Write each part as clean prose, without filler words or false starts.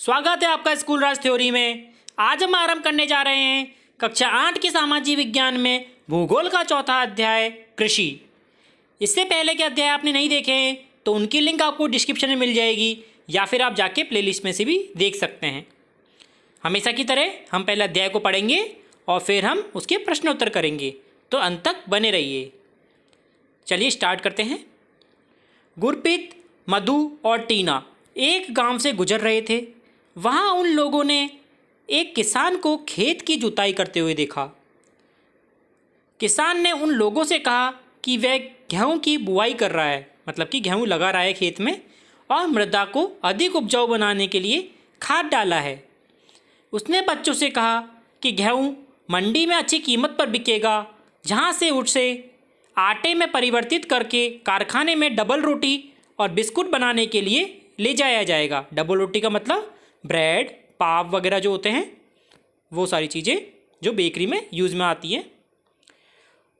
स्वागत है आपका स्कूल राज थ्योरी में। आज हम आरंभ करने जा रहे हैं कक्षा 8 के सामाजिक विज्ञान में भूगोल का चौथा अध्याय कृषि। इससे पहले के अध्याय आपने नहीं देखे हैं तो उनकी लिंक आपको डिस्क्रिप्शन में मिल जाएगी या फिर आप जाके प्लेलिस्ट में से भी देख सकते हैं। हमेशा की तरह हम पहले अध्याय को पढ़ेंगे और फिर हम उसके प्रश्न उत्तर करेंगे, तो अंत तक बने रहिए। चलिए स्टार्ट करते हैं। गुरप्रीत, मधु और टीना एक गांव से गुजर रहे थे। वहां उन लोगों ने एक किसान को खेत की जुताई करते हुए देखा। किसान ने उन लोगों से कहा कि वह गेहूं की बुआई कर रहा है, मतलब कि गेहूं लगा रहा है खेत में, और मृदा को अधिक उपजाऊ बनाने के लिए खाद डाला है। उसने बच्चों से कहा कि गेहूं मंडी में अच्छी कीमत पर बिकेगा, जहां से उसे आटे में परिवर्तित करके कारखाने में डबल रोटी और बिस्कुट बनाने के लिए ले जाया जाएगा। डबल रोटी का मतलब ब्रेड, पाव वगैरह जो होते हैं, वो सारी चीज़ें जो बेकरी में यूज़ में आती हैं।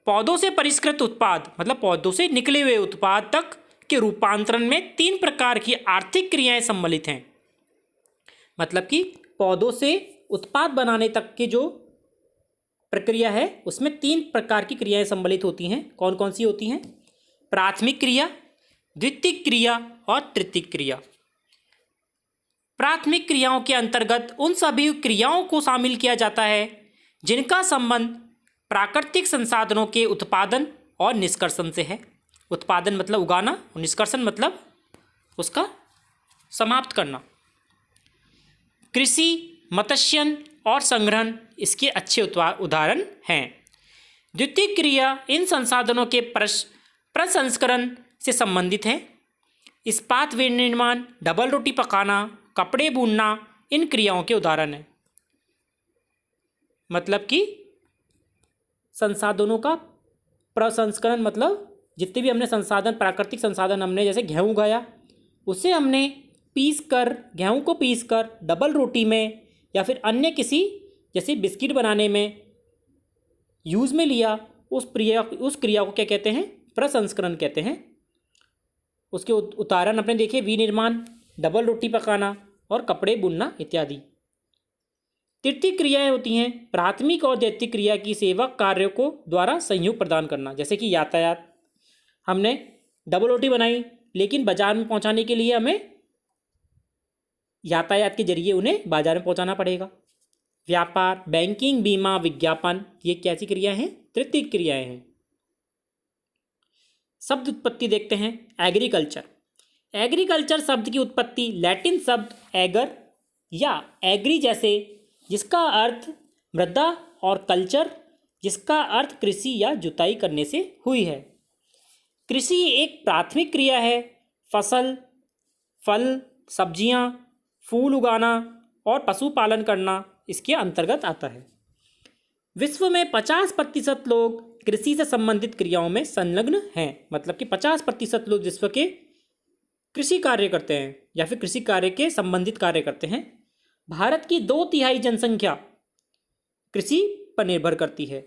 पौधों से परिष्कृत उत्पाद, मतलब पौधों से निकले हुए उत्पाद तक के रूपांतरण में 3 प्रकार की आर्थिक क्रियाएं सम्मिलित हैं। मतलब कि पौधों से उत्पाद बनाने तक की जो प्रक्रिया है उसमें 3 प्रकार की क्रियाएं सम्मिलित होती हैं। कौन कौन सी होती हैं? प्राथमिक क्रिया, द्वितीयक क्रिया और तृतीयक क्रिया। प्राथमिक क्रियाओं के अंतर्गत उन सभी क्रियाओं को शामिल किया जाता है जिनका संबंध प्राकृतिक संसाधनों के उत्पादन और निष्कर्षण से है। उत्पादन मतलब उगाना और निष्कर्षण मतलब उसका समाप्त करना। कृषि, मत्स्यन और संग्रहण इसके अच्छे उदाहरण हैं। द्वितीयक क्रिया इन संसाधनों के प्रसंस्करण से संबंधित है। इस्पात विनिर्माण, डबल रोटी पकाना, कपड़े बुनना इन क्रियाओं के उदाहरण हैं। मतलब कि संसाधनों का प्रसंस्करण मतलब जितने भी हमने संसाधन, प्राकृतिक संसाधन हमने जैसे गेहूँ उगाया, उसे हमने गेहूँ को पीस कर डबल रोटी में या फिर अन्य किसी जैसे बिस्किट बनाने में यूज़ में लिया। उस क्रिया को क्या कहते हैं? प्रसंस्करण कहते हैं। उसके उदाहरण अपने देखे, विनिर्माण, डबल रोटी पकाना और कपड़े बुनना इत्यादि। तृतीयक क्रियाएं होती हैं प्राथमिक और द्वितीयक क्रिया की सेवक कार्यों को द्वारा सहयोग प्रदान करना। जैसे कि यातायात, हमने डबल रोटी बनाई लेकिन बाजार में पहुंचाने के लिए हमें यातायात के जरिए उन्हें बाजार में पहुंचाना पड़ेगा। व्यापार, बैंकिंग, बीमा, विज्ञापन, ये कैसी क्रियाएं हैं? तृतीयक क्रियाएं हैं। शब्द उत्पत्ति देखते हैं। एग्रीकल्चर। एग्रीकल्चर शब्द की उत्पत्ति लैटिन शब्द एगर या एग्री जैसे, जिसका अर्थ मृदा, और कल्चर जिसका अर्थ कृषि या जुताई करने से हुई है। कृषि एक प्राथमिक क्रिया है। फसल, फल, सब्जियां, फूल उगाना और पशुपालन करना इसके अंतर्गत आता है। विश्व में 50% लोग कृषि से संबंधित क्रियाओं में संलग्न हैं। मतलब कि 50% लोग विश्व के कृषि कार्य करते हैं या फिर कृषि कार्य के संबंधित कार्य करते हैं। भारत की 2/3 जनसंख्या कृषि पर निर्भर करती है।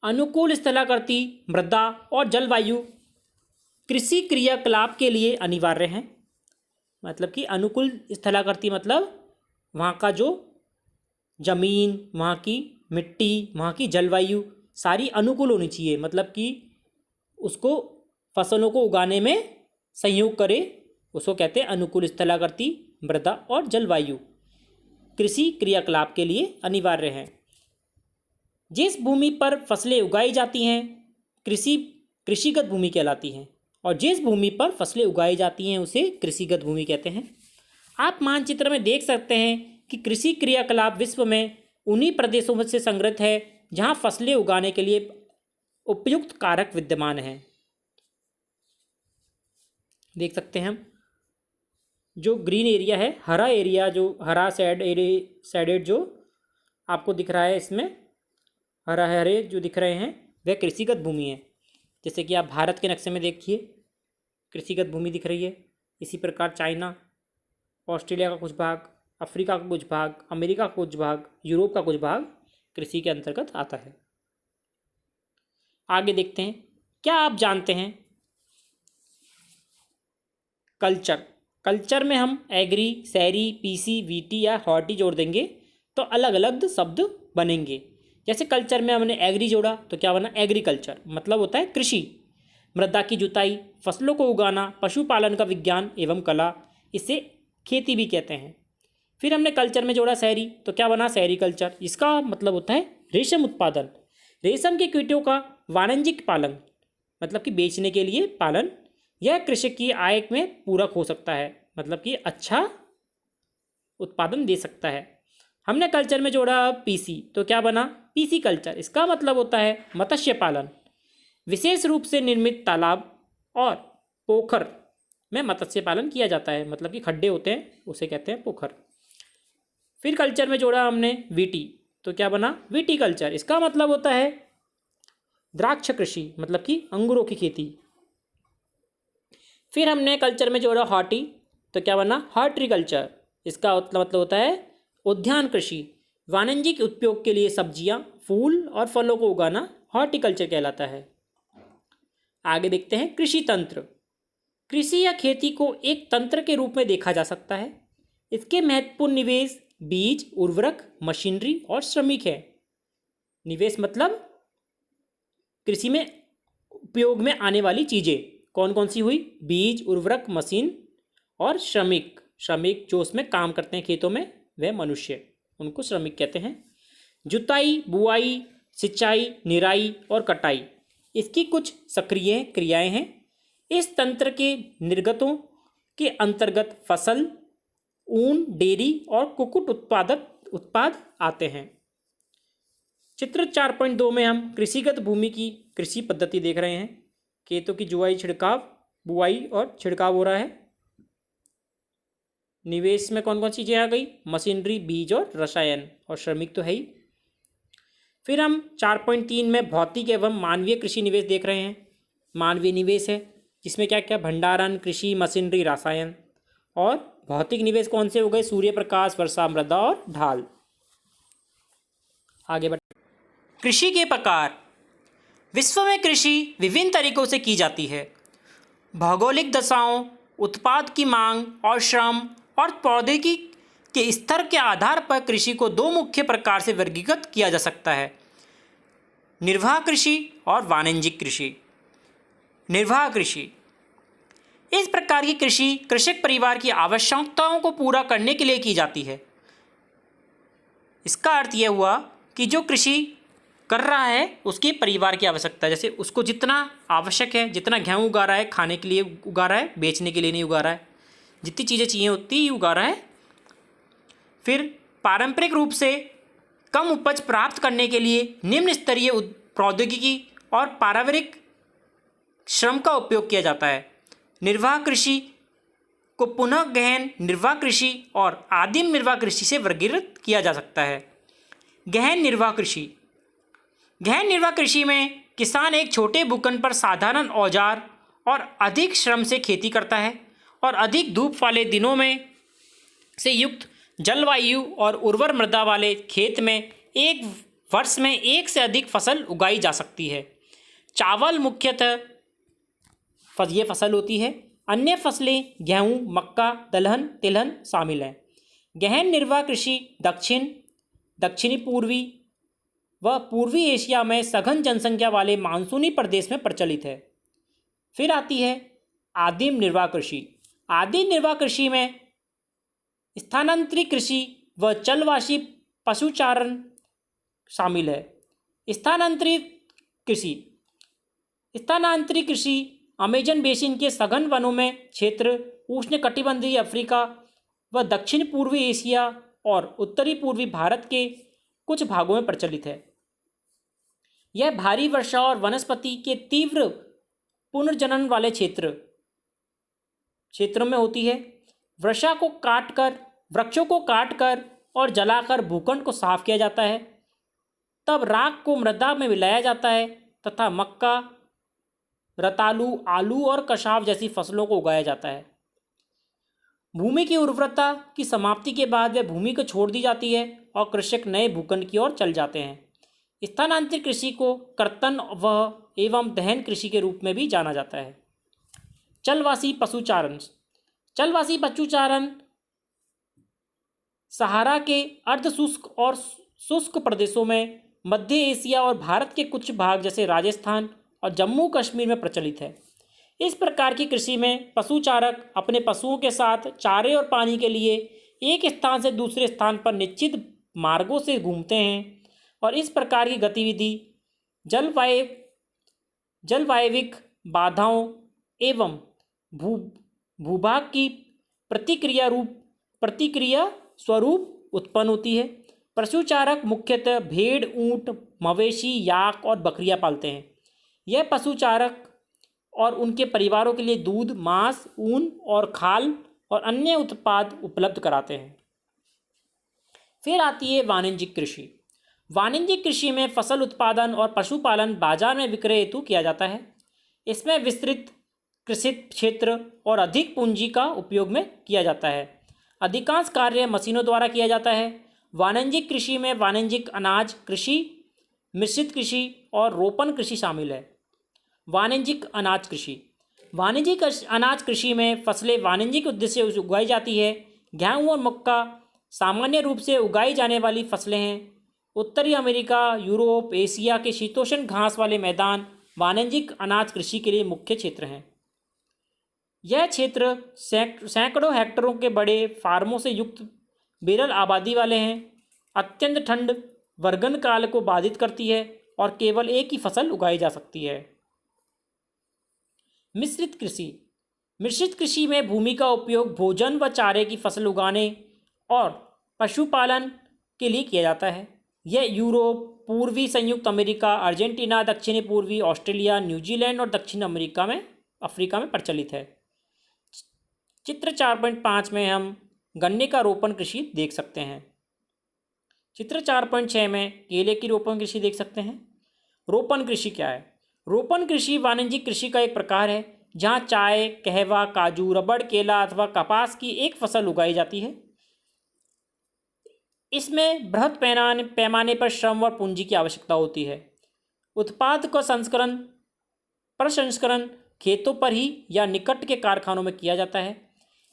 अनुकूल स्थलाकृति, मृदा और जलवायु कृषि क्रियाकलाप के लिए अनिवार्य हैं। मतलब कि अनुकूल स्थलाकृति मतलब वहाँ का जो जमीन, वहाँ की मिट्टी, वहाँ की जलवायु सारी अनुकूल होनी चाहिए। मतलब कि उसको फसलों को उगाने में सहयोग करे, उसको कहते हैं अनुकूल स्थलाकृति, मृदा और जलवायु कृषि क्रियाकलाप के लिए अनिवार्य है। जिस भूमि पर फसलें उगाई जाती हैं कृषिगत भूमि कहलाती हैं, और जिस भूमि पर फसलें उगाई जाती हैं उसे कृषिगत भूमि कहते हैं। आप मानचित्र में देख सकते हैं कि कृषि क्रियाकलाप विश्व में उन्हीं प्रदेशों में से संग्रहित है जहां फसलें उगाने के लिए उपयुक्त कारक विद्यमान हैं। देख सकते हैं हम जो ग्रीन एरिया है, हरा एरिया, जो हरा शेडेड जो आपको दिख रहा है, इसमें हरा हरे जो दिख रहे हैं वह कृषिगत भूमि है। जैसे कि आप भारत के नक्शे में देखिए, कृषिगत भूमि दिख रही है। इसी प्रकार चाइना, ऑस्ट्रेलिया का कुछ भाग, अफ्रीका का कुछ भाग, अमेरिका का कुछ भाग, यूरोप का कुछ भाग कृषि के अंतर्गत आता है। आगे देखते हैं। क्या आप जानते हैं कल्चर कल्चर में हम एग्री, सैरी, पीसी, वीटी या हॉर्टी जोड़ देंगे तो अलग अलग शब्द बनेंगे। जैसे कल्चर में हमने एग्री जोड़ा तो क्या बना, एग्रीकल्चर, मतलब होता है कृषि। मृदा की जुताई, फसलों को उगाना, पशुपालन का विज्ञान एवं कला, इसे खेती भी कहते हैं। फिर हमने कल्चर में जोड़ा सैरी तो क्या बना, सेरीकल्चर, इसका मतलब होता है रेशम उत्पादन, रेशम के कीटों का वाणिज्यिक पालन, मतलब कि बेचने के लिए पालन। यह कृषक की आय में पूरक हो सकता है, मतलब कि अच्छा उत्पादन दे सकता है। हमने कल्चर में जोड़ा पीसी तो क्या बना, पीसी कल्चर, इसका मतलब होता है मत्स्य पालन, विशेष रूप से निर्मित तालाब और पोखर में मत्स्य पालन किया जाता है, मतलब कि खड्डे होते हैं उसे कहते हैं पोखर। फिर कल्चर में जोड़ा हमने वीटी तो क्या बना, वीटी कल्चर, इसका मतलब होता है द्राक्ष कृषि, मतलब कि अंगूरों की खेती। फिर हमने कल्चर में जोड़ा हॉर्टी तो क्या बना, हॉर्टिकल्चर, इसका मतलब होता है उद्यान कृषि, वाणिज्यिक उपयोग के लिए सब्जियां, फूल और फलों को उगाना हॉर्टिकल्चर कहलाता है। आगे देखते हैं कृषि तंत्र। कृषि या खेती को एक तंत्र के रूप में देखा जा सकता है। इसके महत्वपूर्ण निवेश बीज, उर्वरक, मशीनरी और श्रमिक है। निवेश मतलब कृषि में उपयोग में आने वाली चीजें कौन कौन सी हुई, बीज, उर्वरक, मशीन और श्रमिक। श्रमिक जो उसमें काम करते हैं खेतों में, वह मनुष्य, उनको श्रमिक कहते हैं। जुताई, बुआई, सिंचाई, निराई और कटाई इसकी कुछ सक्रिय क्रियाएं हैं। इस तंत्र के निर्गतों के अंतर्गत फसल, ऊन, डेयरी और कुक्कुट उत्पाद आते हैं। चित्र 4.2 में हम कृषिगत भूमि की कृषि पद्धति देख रहे हैं। खेतों की बुआई और छिड़काव हो रहा है। निवेश में कौन कौन सी चीजें आ गई, मशीनरी, बीज और रसायन, और श्रमिक तो है ही। फिर हम 4.3 में भौतिक एवं मानवीय कृषि निवेश देख रहे हैं। मानवीय निवेश है जिसमें क्या क्या, भंडारण, कृषि, मशीनरी, रसायन। और भौतिक निवेश कौन से हो गए, सूर्य प्रकाश, वर्षा, मृदा और ढाल। आगे बढ़, कृषि के प्रकार। विश्व में कृषि विभिन्न तरीकों से की जाती है। भौगोलिक दशाओं, उत्पाद की मांग और श्रम और प्रौद्योगिकी के स्तर के आधार पर कृषि को दो मुख्य प्रकार से वर्गीकृत किया जा सकता है, निर्वाह कृषि और वाणिज्यिक कृषि। निर्वाह कृषि, इस प्रकार की कृषि कृषक परिवार की आवश्यकताओं को पूरा करने के लिए की जाती है। इसका अर्थ यह हुआ कि जो कृषि कर रहा है उसके परिवार की आवश्यकता, जैसे उसको जितना आवश्यक है, जितना गेहूँ उगा रहा है खाने के लिए उगा रहा है, बेचने के लिए नहीं उगा रहा है, जितनी चीज़ें चाहिए उतनी ही उगा रहा है। फिर पारंपरिक रूप से कम उपज प्राप्त करने के लिए निम्न स्तरीय प्रौद्योगिकी और पारिवारिक श्रम का उपयोग किया जाता है। निर्वाह कृषि को पुनः गहन निर्वाह कृषि और आदिम निर्वाह कृषि से वर्गीकृत किया जा सकता है। गहन निर्वाह कृषि, गहन निर्वाह कृषि में किसान एक छोटे भूखंड पर साधारण औजार और अधिक श्रम से खेती करता है और अधिक धूप वाले दिनों में से युक्त जलवायु और उर्वर मृदा वाले खेत में एक वर्ष में एक से अधिक फसल उगाई जा सकती है। चावल मुख्यतः ये फसल होती है, अन्य फसलें गेहूँ, मक्का, दलहन, तिलहन शामिल हैं। गहन निर्वाह कृषि दक्षिणी पूर्वी व पूर्वी एशिया में सघन जनसंख्या वाले मानसूनी प्रदेश में प्रचलित है। फिर आती है आदिम निर्वाह कृषि। आदिम निर्वाह कृषि में स्थानांतरित कृषि व जलवासी पशुचारण शामिल है। स्थानांतरित कृषि अमेजन बेसिन के सघन वनों में क्षेत्र, उष्णकटिबंधीय अफ्रीका व दक्षिण पूर्वी एशिया और उत्तरी पूर्वी भारत के कुछ भागों में प्रचलित है। यह भारी वर्षा और वनस्पति के तीव्र पुनर्जनन वाले क्षेत्रों में होती है। वृक्षों को काटकर और जलाकर भूखंड को साफ किया जाता है, तब राख को मृदा में मिलाया जाता है तथा मक्का, रतालू, आलू और कशाव जैसी फसलों को उगाया जाता है। भूमि की उर्वरता की समाप्ति के बाद वह भूमि को छोड़ दी जाती है और कृषक नए भूखंड की ओर चल जाते हैं। स्थानांतरित कृषि को कर्तन एवं दहन कृषि के रूप में भी जाना जाता है। जलवासी पशुचारण, जलवासी पशुचारण सहारा के अर्ध शुष्क और शुष्क प्रदेशों में, मध्य एशिया और भारत के कुछ भाग जैसे राजस्थान और जम्मू कश्मीर में प्रचलित है। इस प्रकार की कृषि में पशुचारक अपने पशुओं के साथ चारे और पानी के लिए एक स्थान से दूसरे स्थान पर निश्चित मार्गों से घूमते हैं और इस प्रकार की गतिविधि जलवायविक बाधाओं एवं भूभाग की प्रतिक्रिया स्वरूप उत्पन्न होती है। पशुचारक मुख्यतः भेड़, ऊंट, मवेशी, याक और बकरियां पालते हैं। यह पशुचारक और उनके परिवारों के लिए दूध, मांस, ऊन और खाल और अन्य उत्पाद उपलब्ध कराते हैं। फिर आती है वाणिज्यिक कृषि। वाणिज्यिक कृषि में फसल उत्पादन और पशुपालन बाजार में विक्रय हेतु किया जाता है। इसमें विस्तृत कृषि क्षेत्र और अधिक पूंजी का उपयोग में किया जाता है। अधिकांश कार्य मशीनों द्वारा किया जाता है। वाणिज्यिक कृषि में वाणिज्यिक अनाज कृषि, मिश्रित कृषि और रोपण कृषि शामिल है। वाणिज्यिक अनाज कृषि। वाणिज्यिक अनाज कृषि में फसलें वाणिज्यिक उद्देश्य से उगाई जाती है। गेहूँ और मक्का सामान्य रूप से उगाई जाने वाली फसलें हैं। उत्तरी अमेरिका, यूरोप, एशिया के शीतोष्ण घास वाले मैदान वाणिज्यिक अनाज कृषि के लिए मुख्य क्षेत्र हैं। यह क्षेत्र सैकड़ों हेक्टेरों के बड़े फार्मों से युक्त विरल आबादी वाले हैं। अत्यंत ठंड वर्षण काल को बाधित करती है और केवल एक ही फसल उगाई जा सकती है। मिश्रित कृषि। मिश्रित कृषि में भूमि का उपयोग भोजन व चारे की फसल उगाने और पशुपालन के लिए किया जाता है। यह यूरोप, पूर्वी संयुक्त अमेरिका, अर्जेंटीना, दक्षिणी पूर्वी ऑस्ट्रेलिया, न्यूजीलैंड और दक्षिण अफ्रीका में प्रचलित है। चित्र 4.5 में हम गन्ने का रोपण कृषि देख सकते हैं। चित्र 4.6 में केले की रोपण कृषि देख सकते हैं। रोपण कृषि क्या है? रोपण कृषि वाणिज्यिक कृषि का एक प्रकार है जहाँ चाय, कहवा, काजू, रबड़, केला अथवा कपास की एक फसल उगाई जाती है। इसमें बृहद पैमाने पर श्रम और पूंजी की आवश्यकता होती है। उत्पाद का प्रसंस्करण खेतों पर ही या निकट के कारखानों में किया जाता है।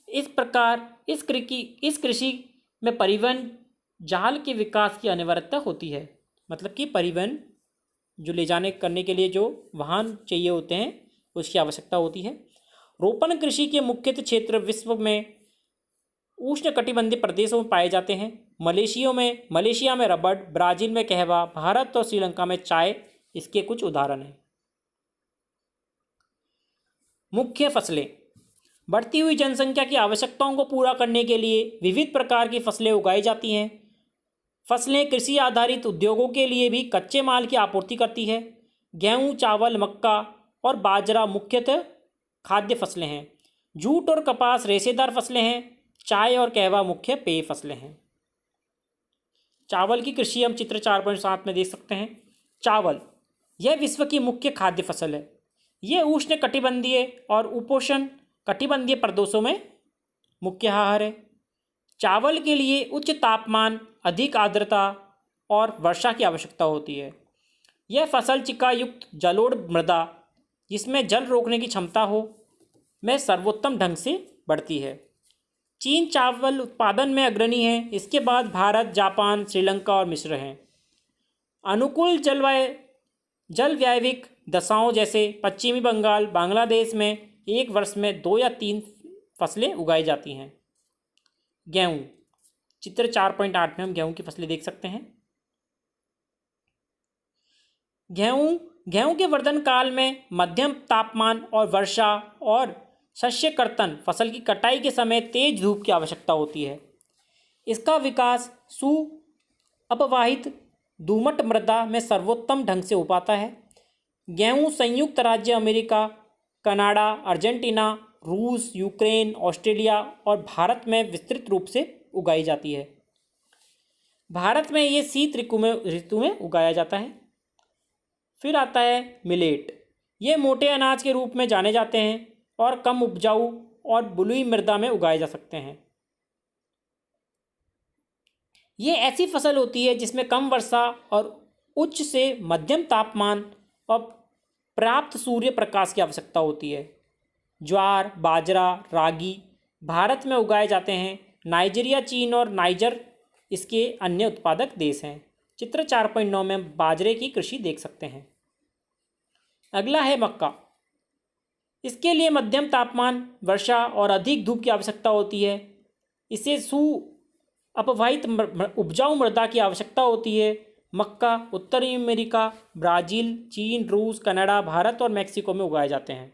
इस प्रकार इस कृषि में परिवहन जाल के विकास की अनिवार्यता होती है। मतलब कि परिवहन जो ले जाने करने के लिए जो वाहन चाहिए होते हैं उसकी आवश्यकता होती है। रोपण कृषि के मुख्य क्षेत्र विश्व में उष्णकटिबंधीय प्रदेशों में पाए जाते हैं। मलेशिया में रबड़, ब्राज़ील में कहवा, भारत और श्रीलंका में चाय इसके कुछ उदाहरण हैं। मुख्य फसलें। बढ़ती हुई जनसंख्या की आवश्यकताओं को पूरा करने के लिए विविध प्रकार की फसलें उगाई जाती हैं। फसलें कृषि आधारित उद्योगों के लिए भी कच्चे माल की आपूर्ति करती है। गेहूँ, चावल, मक्का और बाजरा मुख्यतः खाद्य फसलें हैं। जूट और कपास रेशेदार फसलें हैं। चाय और कहवा मुख्य पेय फसलें हैं। चावल की कृषि हम चित्र 4.7 में देख सकते हैं। चावल यह विश्व की मुख्य खाद्य फसल है। यह उष्ण कटिबंधीय और उपोष्ण कटिबंधीय प्रदेशों में मुख्य आहार है। चावल के लिए उच्च तापमान, अधिक आर्द्रता और वर्षा की आवश्यकता होती है। यह फसल चिका युक्त जलोढ़ मृदा जिसमें जल रोकने की क्षमता हो में सर्वोत्तम ढंग से बढ़ती है। चीन चावल उत्पादन में अग्रणी है। इसके बाद भारत, जापान, श्रीलंका और मिस्र हैं। अनुकूल जलवायविक दशाओं जैसे पश्चिमी बंगाल, बांग्लादेश में एक वर्ष में 2 या 3 फसलें उगाई जाती हैं। गेहूँ चित्र 4.8 में हम गेहूँ की फसलें देख सकते हैं। गेहूँ के वर्धन काल में मध्यम तापमान और वर्षा और शस्य कर्तन फसल की कटाई के समय तेज धूप की आवश्यकता होती है। इसका विकास अपवाहित दोमट मृदा में सर्वोत्तम ढंग से हो पाता है। गेहूँ संयुक्त राज्य अमेरिका, कनाडा, अर्जेंटीना, रूस, यूक्रेन, ऑस्ट्रेलिया और भारत में विस्तृत रूप से उगाई जाती है। भारत में ये शीत ऋतु में उगाया जाता है। फिर आता है मिलेट। ये मोटे अनाज के रूप में जाने जाते हैं और कम उपजाऊ और बलुई मृदा में उगाए जा सकते हैं। ये ऐसी फसल होती है जिसमें कम वर्षा और उच्च से मध्यम तापमान और पर्याप्त सूर्य प्रकाश की आवश्यकता होती है। ज्वार, बाजरा, रागी, भारत में उगाए जाते हैं। नाइजीरिया, चीन और नाइजर इसके अन्य उत्पादक देश हैं। चित्र 4.9 में बाजरे की कृषि देख सकते हैं। अगला है मक्का। इसके लिए मध्यम तापमान, वर्षा और अधिक धूप की आवश्यकता होती है। इसे अपवाहित उपजाऊ मृदा की आवश्यकता होती है। मक्का उत्तरी अमेरिका, ब्राज़ील, चीन, रूस, कनाडा, भारत और मैक्सिको में उगाए जाते हैं।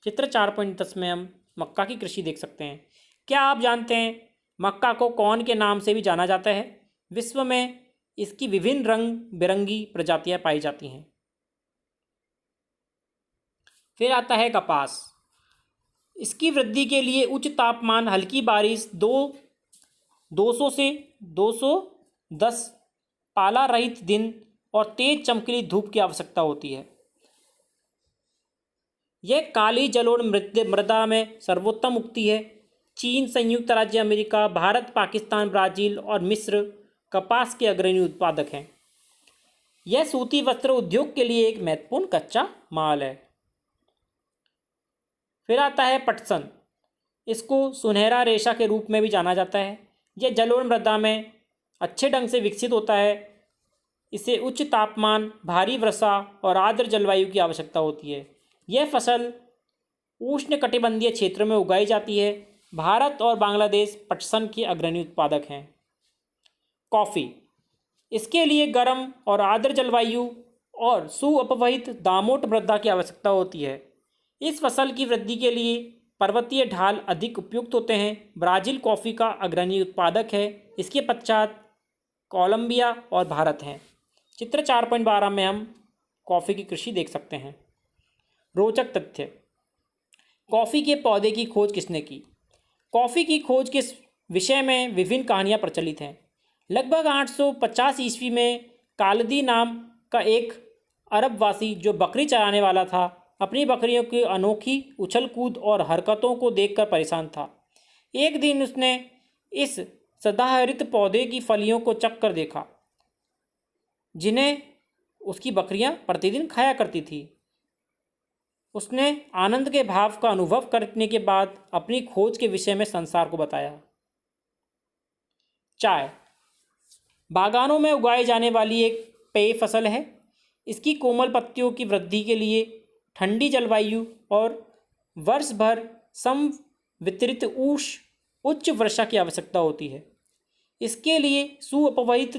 चित्र 4.10 में हम मक्का की कृषि देख सकते हैं। क्या आप जानते हैं मक्का को कौन के नाम से भी जाना जाता है? विश्व में इसकी विभिन्न रंग बिरंगी प्रजातियां पाई जाती हैं। फिर आता है कपास। इसकी वृद्धि के लिए उच्च तापमान, हल्की बारिश, 200 से 210 पाला रहित दिन और तेज चमकीली धूप की आवश्यकता होती है। यह काली जलोढ़ मृदा में सर्वोत्तम उगती है। चीन, संयुक्त राज्य अमेरिका, भारत, पाकिस्तान, ब्राज़ील और मिस्र कपास के अग्रणी उत्पादक हैं। यह सूती वस्त्र उद्योग के लिए एक महत्वपूर्ण कच्चा माल है। फिर आता है पटसन। इसको सुनहरा रेशा के रूप में भी जाना जाता है। यह जलोढ़ मृदा में अच्छे ढंग से विकसित होता है। इसे उच्च तापमान, भारी वर्षा और आर्द्र जलवायु की आवश्यकता होती है। यह फसल उष्णकटिबंधीय क्षेत्र में उगाई जाती है। भारत और बांग्लादेश पटसन के अग्रणी उत्पादक हैं। कॉफ़ी। इसके लिए गर्म और आर्द्र जलवायु और सुअपवहित दामोट मृदा की आवश्यकता होती है। इस फसल की वृद्धि के लिए पर्वतीय ढाल अधिक उपयुक्त होते हैं। ब्राज़ील कॉफ़ी का अग्रणी उत्पादक है। इसके पश्चात कोलंबिया और भारत हैं। चित्र 4.12 में हम कॉफ़ी की कृषि देख सकते हैं। रोचक तथ्य। कॉफ़ी के पौधे की खोज किसने की? कॉफ़ी की खोज के विषय में विभिन्न कहानियाँ प्रचलित हैं। लगभग 850 ईस्वी में कालदी नाम का एक अरबवासी जो बकरी चराने वाला था, अपनी बकरियों की अनोखी उछल कूद और हरकतों को देखकर परेशान था। एक दिन उसने इस सदाहरित पौधे की फलियों को चखकर देखा, जिन्हें उसकी बकरियां प्रतिदिन खाया करती थी। उसने आनंद के भाव का अनुभव करने के बाद अपनी खोज के विषय में संसार को बताया। चाय बागानों में उगाई जाने वाली एक पेय फसल है। इसकी कोमल पत्तियों की वृद्धि के लिए ठंडी जलवायु और वर्ष भर समवितरित उच्च वर्षा की आवश्यकता होती है। इसके लिए सुअपवहित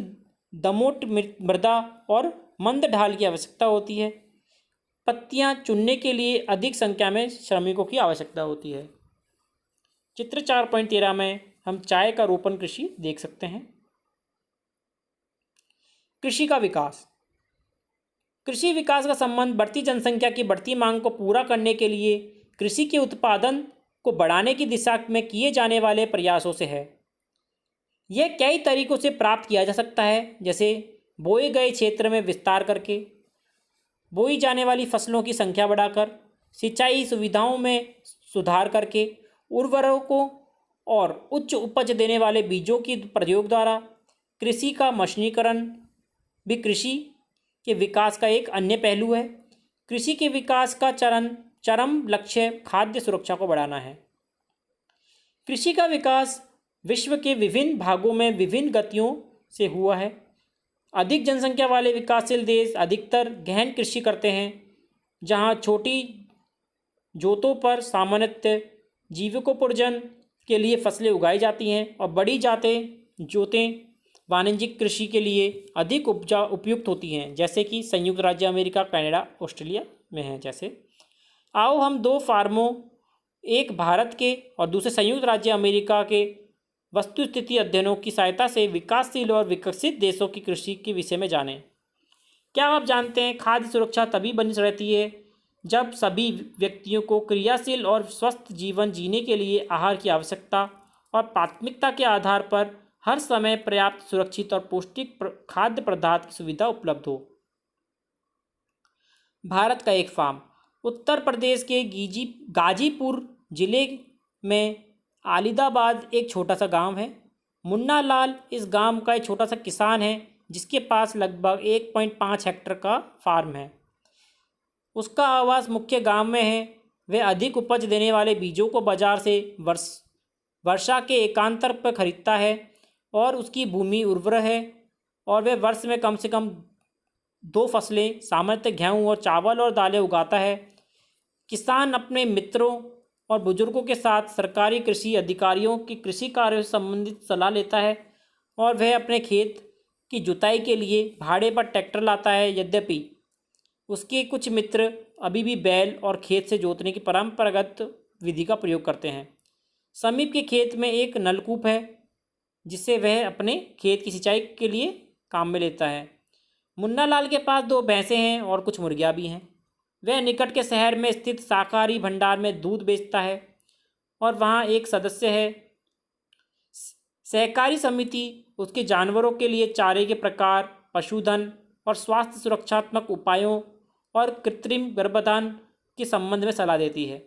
दमोट मृदा और मंद ढाल की आवश्यकता होती है। पत्तियां चुनने के लिए अधिक संख्या में श्रमिकों की आवश्यकता होती है। चित्र 4.13 में हम चाय का रोपण कृषि देख सकते हैं। कृषि का विकास। कृषि विकास का संबंध बढ़ती जनसंख्या की बढ़ती मांग को पूरा करने के लिए कृषि के उत्पादन को बढ़ाने की दिशा में किए जाने वाले प्रयासों से है। यह कई तरीकों से प्राप्त किया जा सकता है, जैसे बोए गए क्षेत्र में विस्तार करके, बोई जाने वाली फसलों की संख्या बढ़ाकर, सिंचाई सुविधाओं में सुधार करके, उर्वरकों और उच्च उपज देने वाले बीजों की प्रयोग द्वारा। कृषि का मशीनीकरण भी कृषि के विकास का एक अन्य पहलू है। कृषि के विकास का चरम लक्ष्य खाद्य सुरक्षा को बढ़ाना है। कृषि का विकास विश्व के विभिन्न भागों में विभिन्न गतियों से हुआ है। अधिक जनसंख्या वाले विकासशील देश अधिकतर गहन कृषि करते हैं, जहां छोटी जोतों पर सामान्यतः जीविकोपार्जन के लिए फसलें उगाई जाती हैं और बड़ी जोतें वाणिज्यिक कृषि के लिए अधिक उपयुक्त होती हैं, जैसे कि संयुक्त राज्य अमेरिका, कनाडा, ऑस्ट्रेलिया में हैं। जैसे आओ हम दो फार्मों, एक भारत के और दूसरे संयुक्त राज्य अमेरिका के वस्तुस्थिति अध्ययनों की सहायता से विकासशील और विकसित देशों की कृषि के विषय में जानें। क्या आप जानते हैं खाद्य सुरक्षा तभी बनी रहती है जब सभी व्यक्तियों को क्रियाशील और स्वस्थ जीवन जीने के लिए आहार की आवश्यकता और प्राथमिकता के आधार पर हर समय पर्याप्त, सुरक्षित और पौष्टिक खाद्य पदार्थ की सुविधा उपलब्ध हो। भारत का एक फार्म। उत्तर प्रदेश के गाजीपुर जिले में आलिदाबाद एक छोटा सा गांव है। मुन्ना लाल इस गांव का एक छोटा सा किसान है, जिसके पास लगभग 1.5 हेक्टेयर का फार्म है। उसका आवास मुख्य गांव में है। वह अधिक उपज देने वाले बीजों को बाजार से वर्षा के एकांतर पर खरीदता है और उसकी भूमि उर्वर है और वह वर्ष में कम से कम 2 फसलें सामान्यतः गेहूँ और चावल और दालें उगाता है। किसान अपने मित्रों और बुजुर्गों के साथ सरकारी कृषि अधिकारियों की कृषि कार्यों से संबंधित सलाह लेता है और वह अपने खेत की जुताई के लिए भाड़े पर ट्रैक्टर लाता है। यद्यपि उसके कुछ मित्र अभी भी बैल और खेत से जोतने की परंपरागत विधि का प्रयोग करते हैं। समीप के खेत में एक नलकूप है जिसे वह अपने खेत की सिंचाई के लिए काम में लेता है। मुन्ना लाल के पास 2 भैंसें हैं और कुछ मुर्गियाँ भी हैं। वह निकट के शहर में स्थित शाकाहारी भंडार में दूध बेचता है और वहाँ एक सदस्य है। सहकारी समिति उसके जानवरों के लिए चारे के प्रकार, पशुधन और स्वास्थ्य सुरक्षात्मक उपायों और कृत्रिम गर्भाधान के संबंध में सलाह देती है।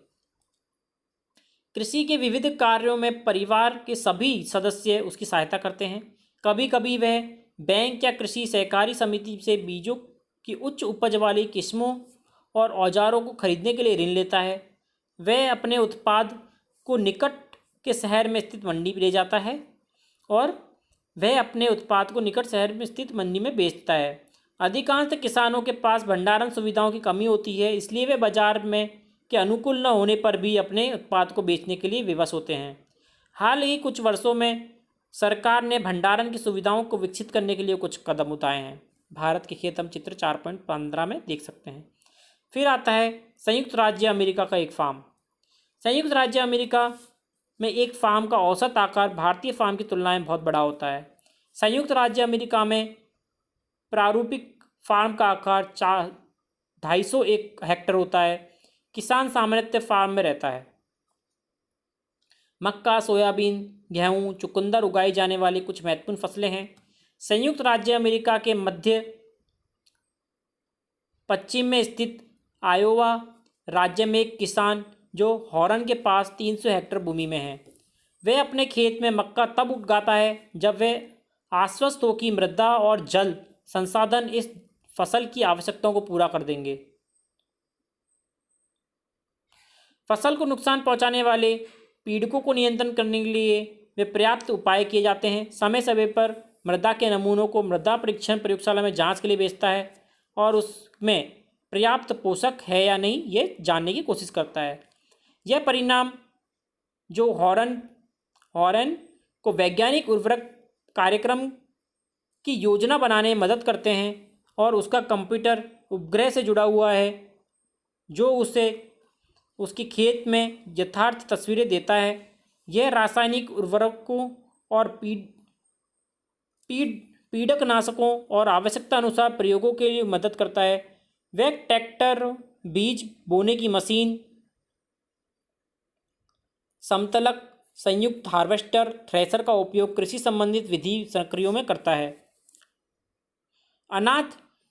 कृषि के विविध कार्यों में परिवार के सभी सदस्य उसकी सहायता करते हैं। कभी कभी वह बैंक या कृषि सहकारी समिति से बीजों की उच्च उपज वाली किस्मों और औजारों को खरीदने के लिए ऋण लेता है। वह अपने उत्पाद को निकट के शहर में स्थित मंडी ले जाता है और वह अपने उत्पाद को निकट शहर में स्थित मंडी में बेचता है। अधिकांश किसानों के पास भंडारण सुविधाओं की कमी होती है, इसलिए वे बाजार में के अनुकूल न होने पर भी अपने उत्पाद को बेचने के लिए विवश होते हैं। हाल ही कुछ वर्षों में सरकार ने भंडारण की सुविधाओं को विकसित करने के लिए कुछ कदम उठाए हैं। भारत के खेत हम चित्र 4.15 में देख सकते हैं। फिर आता है संयुक्त राज्य अमेरिका का एक फार्म। संयुक्त राज्य अमेरिका में एक फार्म का औसत आकार भारतीय फार्म की तुलना में बहुत बड़ा होता है। संयुक्त राज्य अमेरिका में प्रारूपिक फार्म का आकार 250 हेक्टेयर होता है। किसान सामान्यतः फार्म में रहता है। मक्का, सोयाबीन, गेहूँ, चुकंदर उगाई जाने वाली कुछ महत्वपूर्ण फसलें हैं। संयुक्त राज्य अमेरिका के मध्य पश्चिम में स्थित आयोवा राज्य में एक किसान जो हॉर्न के पास 300 हेक्टेयर भूमि में है, वह अपने खेत में मक्का तब उगाता है जब वह आश्वस्त हो कि मृदा और जल संसाधन इस फसल की आवश्यकताओं को पूरा कर देंगे। फसल को नुकसान पहुंचाने वाले पीड़कों को नियंत्रण करने के लिए वे पर्याप्त उपाय किए जाते हैं। समय समय पर मृदा के नमूनों को मृदा परीक्षण प्रयोगशाला में जांच के लिए भेजता है और उसमें पर्याप्त पोषक है या नहीं ये जानने की कोशिश करता है। यह परिणाम जो हॉर्न को वैज्ञानिक उर्वरक कार्यक्रम की योजना बनाने में मदद करते हैं और उसका कंप्यूटर उपग्रह से जुड़ा हुआ है जो उसे उसके खेत में यथार्थ तस्वीरें देता है। यह रासायनिक उर्वरकों और पीड़कनाशकों और आवश्यकता अनुसार प्रयोगों के लिए मदद करता है। वह ट्रैक्टर, बीज बोने की मशीन, समतलक, संयुक्त हार्वेस्टर, थ्रेशर का उपयोग कृषि संबंधित विधि प्रक्रियाओं में करता है। अनाज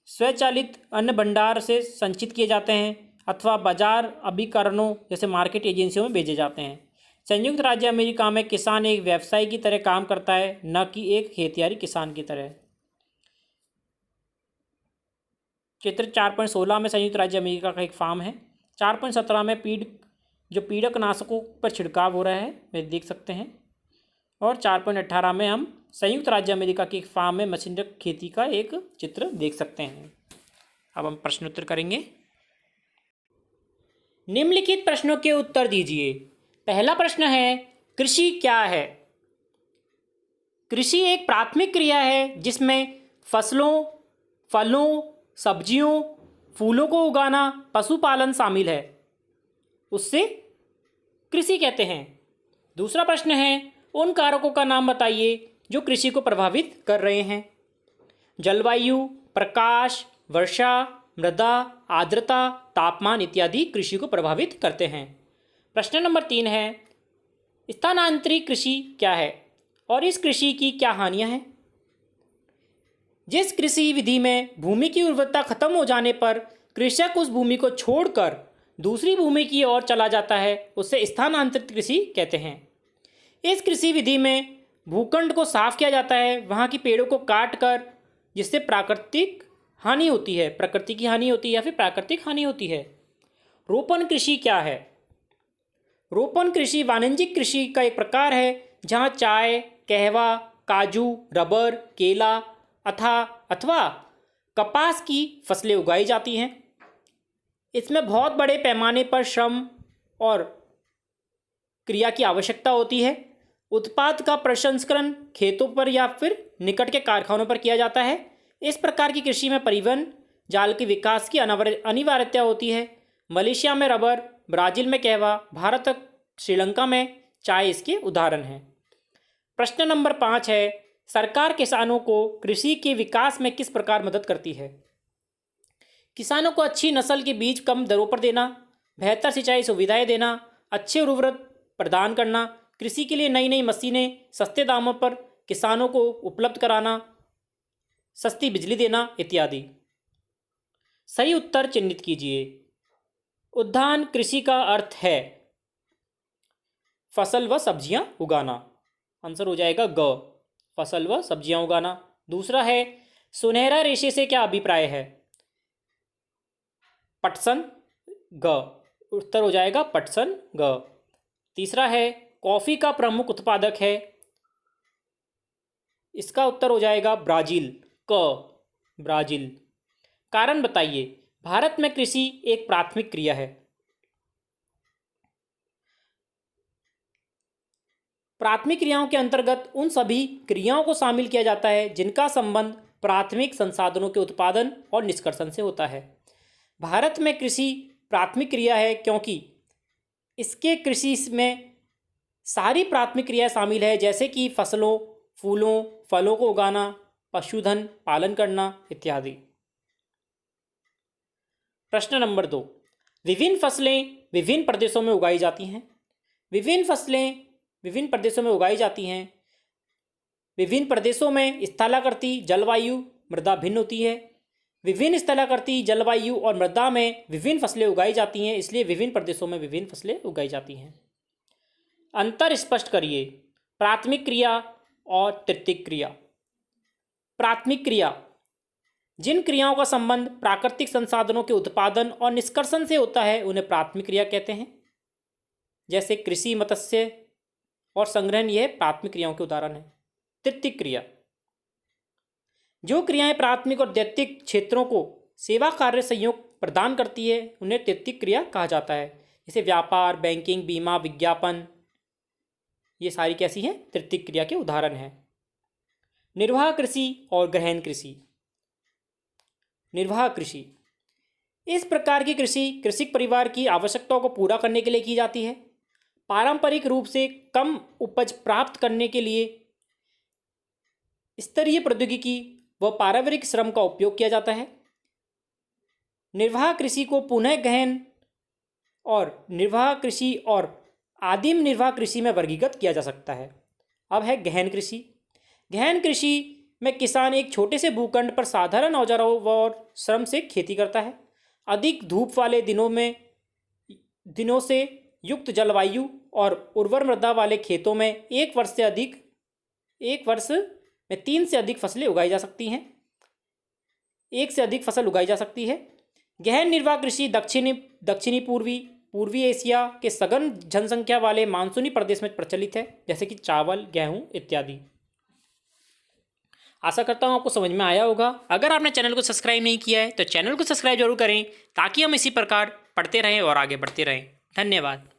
स्वचालित अन्न भंडार से संचित किए जाते हैं अथवा बाजार अभिकरणों जैसे मार्केट एजेंसियों में भेजे जाते हैं। संयुक्त राज्य अमेरिका में किसान एक व्यवसायी की तरह काम करता है, न कि एक खेतियारी किसान की तरह। चित्र 4.16 में संयुक्त राज्य अमेरिका का एक फार्म है। 4.17 में पीड़कनाशकों पर छिड़काव हो रहा है, वे देख सकते हैं। और 4.18 में हम संयुक्त राज्य अमेरिका की एक फार्म में मशीनरी खेती का एक चित्र देख सकते हैं। अब हम प्रश्नोत्तर करेंगे। निम्नलिखित प्रश्नों के उत्तर दीजिए। पहला प्रश्न है, कृषि क्या है? कृषि एक प्राथमिक क्रिया है जिसमें फसलों, फलों, सब्जियों, फूलों को उगाना, पशुपालन शामिल है, उससे कृषि कहते हैं। दूसरा प्रश्न है, उन कारकों का नाम बताइए जो कृषि को प्रभावित कर रहे हैं। जलवायु, प्रकाश, वर्षा, मृदा, आर्द्रता, तापमान इत्यादि कृषि को प्रभावित करते हैं। प्रश्न नंबर 3 है, स्थानांतरित कृषि क्या है और इस कृषि की क्या हानियां हैं? जिस कृषि विधि में भूमि की उर्वरता खत्म हो जाने पर कृषक उस भूमि को छोड़कर दूसरी भूमि की ओर चला जाता है, उसे स्थानांतरित कृषि कहते हैं। इस कृषि विधि में भूखंड को साफ किया जाता है, वहाँ की पेड़ों को काट कर, जिससे प्राकृतिक हानि होती है, प्रकृति की हानि होती है या फिर प्राकृतिक हानि होती है। रोपण कृषि क्या है? रोपण कृषि वाणिज्यिक कृषि का एक प्रकार है जहाँ चाय, कहवा, काजू, रबर, केला अथवा कपास की फसलें उगाई जाती हैं। इसमें बहुत बड़े पैमाने पर श्रम और क्रिया की आवश्यकता होती है। उत्पाद का प्रसंस्करण खेतों पर या फिर निकट के कारखानों पर किया जाता है। इस प्रकार की कृषि में परिवहन जाल के विकास की अनिवार्यता होती है। मलेशिया में रबर, ब्राज़ील में कहवा, भारत श्रीलंका में चाय इसके उदाहरण हैं। प्रश्न नंबर 5 है, सरकार किसानों को कृषि के विकास में किस प्रकार मदद करती है? किसानों को अच्छी नस्ल के बीज कम दरों पर देना, बेहतर सिंचाई सुविधाएं देना, अच्छे उर्वरक प्रदान करना, कृषि के लिए नई नई मशीनें सस्ते दामों पर किसानों को उपलब्ध कराना, सस्ती बिजली देना इत्यादि। सही उत्तर चिन्हित कीजिए। उद्यान कृषि का अर्थ है फसल व सब्जियां उगाना। आंसर हो जाएगा ग, फसल व सब्जियां उगाना। दूसरा है, सुनहरा रेशे से क्या अभिप्राय है? पटसन, ग, उत्तर हो जाएगा पटसन, ग। तीसरा है, कॉफी का प्रमुख उत्पादक है। इसका उत्तर हो जाएगा ब्राजील, क, ब्राजील। कारण बताइए। भारत में कृषि एक प्राथमिक क्रिया है। प्राथमिक क्रियाओं के अंतर्गत उन सभी क्रियाओं को शामिल किया जाता है जिनका संबंध प्राथमिक संसाधनों के उत्पादन और निष्कर्षण से होता है। भारत में कृषि प्राथमिक क्रिया है क्योंकि इसके कृषि में सारी प्राथमिक क्रियाएं शामिल है, जैसे कि फसलों, फूलों, फलों को उगाना, पशुधन पालन करना इत्यादि। प्रश्न नंबर 2, विभिन्न फसलें विभिन्न प्रदेशों में उगाई जाती हैं। विभिन्न फसलें विभिन्न प्रदेशों में उगाई जाती हैं। विभिन्न प्रदेशों में स्थलाकृति, जलवायु, मृदा भिन्न होती है। विभिन्न स्थलाकृति, जलवायु और मृदा में विभिन्न फसलें उगाई जाती हैं, इसलिए विभिन्न प्रदेशों में विभिन्न फसलें उगाई जाती हैं। अंतर स्पष्ट करिए। प्राथमिक क्रिया और तृतीयक क्रिया। प्राथमिक क्रिया जिन क्रियाओं का संबंध प्राकृतिक संसाधनों के उत्पादन और निष्कर्षण से होता है उन्हें प्राथमिक क्रिया कहते हैं, जैसे कृषि, मत्स्य और संग्रहण, यह प्राथमिक क्रियाओं के उदाहरण हैं। तृतीयक क्रिया जो क्रियाएं प्राथमिक और द्वितीयक क्षेत्रों को सेवा कार्य सहयोग प्रदान करती है उन्हें तृतीयक क्रिया कहा जाता है, जैसे व्यापार, बैंकिंग, बीमा, विज्ञापन, ये सारी कैसी हैं? तृतीयक क्रिया के उदाहरण हैं। निर्वाह कृषि और गहन कृषि। निर्वाह कृषि इस प्रकार की कृषि कृषक परिवार की आवश्यकताओं को पूरा करने के लिए की जाती है। पारंपरिक रूप से कम उपज प्राप्त करने के लिए स्तरीय प्रौद्योगिकी व पारिवारिक श्रम का उपयोग किया जाता है। निर्वाह कृषि को पुनः गहन और निर्वाह कृषि और आदिम निर्वाह कृषि में वर्गीकृत किया जा सकता है। अब है गहन कृषि। गहन कृषि में किसान एक छोटे से भूखंड पर साधारण औजारों और श्रम से खेती करता है। अधिक धूप वाले दिनों से युक्त जलवायु और उर्वर मृदा वाले खेतों में एक वर्ष में 3 से अधिक फसलें उगाई जा सकती हैं। एक से अधिक फसल उगाई जा सकती है। गहन निर्वाह कृषि दक्षिणी पूर्वी एशिया के सघन जनसंख्या वाले मानसूनी प्रदेश में प्रचलित है, जैसे कि चावल, गेहूं इत्यादि। आशा करता हूं आपको समझ में आया होगा। अगर आपने चैनल को सब्सक्राइब नहीं किया है तो चैनल को सब्सक्राइब जरूर करें ताकि हम इसी प्रकार पढ़ते रहें और आगे बढ़ते रहें। धन्यवाद।